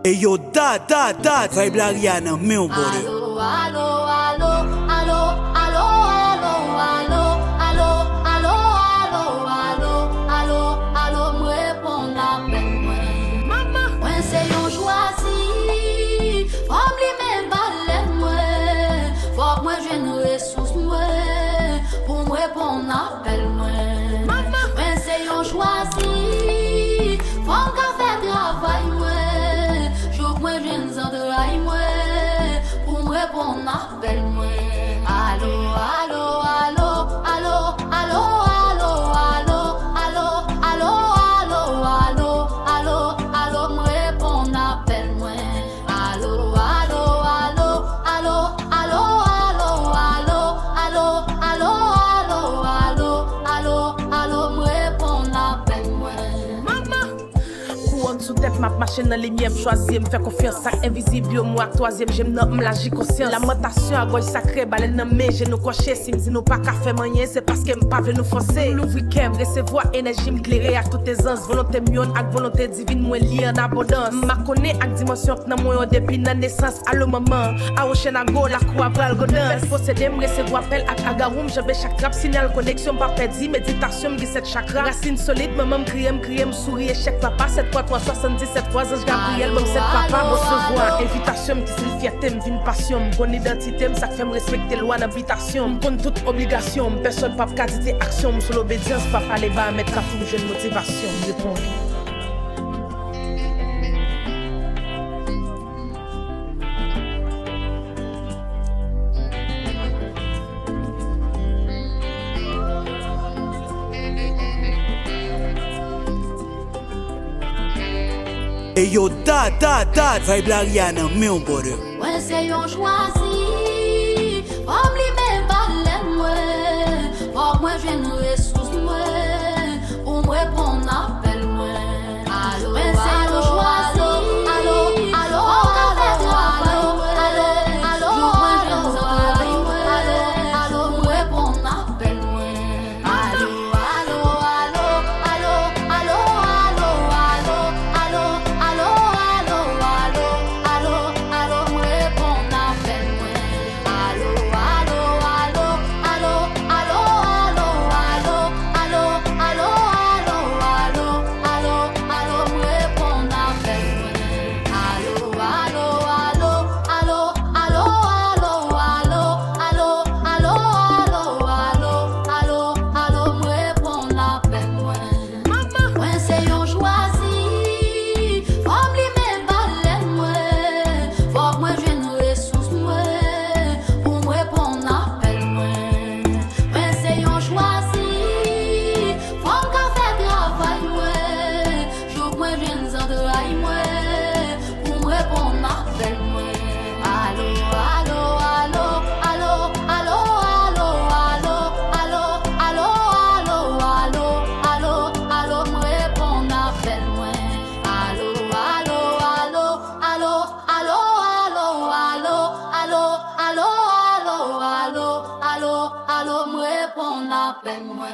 Hey yo, da, vibe la Rihanna, meu bordel. Allo, allo, allo, allo, allo, allo, allo, allo, allo, allo, allo, allo, moi répond l'appel moi. Maman, moi c'est yon choisi, faut me même balai moi, faut que moi j'aie ressource moi, pour moi répondre l'appel moi. Maman, moi c'est yon choisi, faut me faire travail moi. Moi j'aime ça de rail moi pour me répondre appel moi. Allo allo allo allo allo allo allo allo allo allo allo allo me répondre appel moi. Allo allo allo allo allo allo allo allo allo allo allo me répondre appel moi. Sous tête ma machine dans les miens choisi me faire confiance sac invisible moi troisième j'aime non la j'ai conscience la motation à gauche sacré balai nan mais j'ai nous cocher si me nous pas qu'à faire moyen c'est parce que me pas nous forcer l'ouvrir qu'aime recevoir énergie me clairer à toutes tes ans volonté mion avec volonté divine moi lié en abondance m'a connaît avec dimension dans moi depuis la naissance à le moment à ocean à go la croix bral godin posséder me recevoir appel à agaroum j'avais chaque rap signal connexion pas perdu méditation me 17 chakra racine solide maman me crier me sourire échec papa 7 fois 3 77 fois ange Gabriel même cette papa recevoir invitation qui c'est fierté me vinn passion mon identité ça fait me respecter loi d'invitation me compte toute obligation personne pas qualité action sur l'obédience pas aller bas mettre à fou jeune motivation répond. Hey yo, da, vibe la Rihanna, meu bordel. Ouais, c'est yon choisi, faut me même balai moi, faut moi j'ai une ressource moi, pour me répondre appel moi. Allo, ouais, c'est yon choisi, allo, allo, allo, allo, allo, me répondre appel moi. Allo, allo, allo, allo, allo, allo, allo, allo, allo, allo, me répondre appel moi. Allo, allo, allo, allo, allo, allo, allo, allo, me répondre appel moi. Allo, allo, allo, allo, allo, me répondre appel moi. Maman, ouais c'est yon choisi, faut me même balai moi, faut moi j'ai une ressource moi, pour me répondre appel moi. Ouais c'est yon choisi, faut me faire travail moi, jour moi j'ai une zone de rail moi, pour me répondre appel moi. Allo allo allo allo allo allo allo allo allo allo me répondre appel moi. Allo allo allo allo allo allo me répondre appel moi.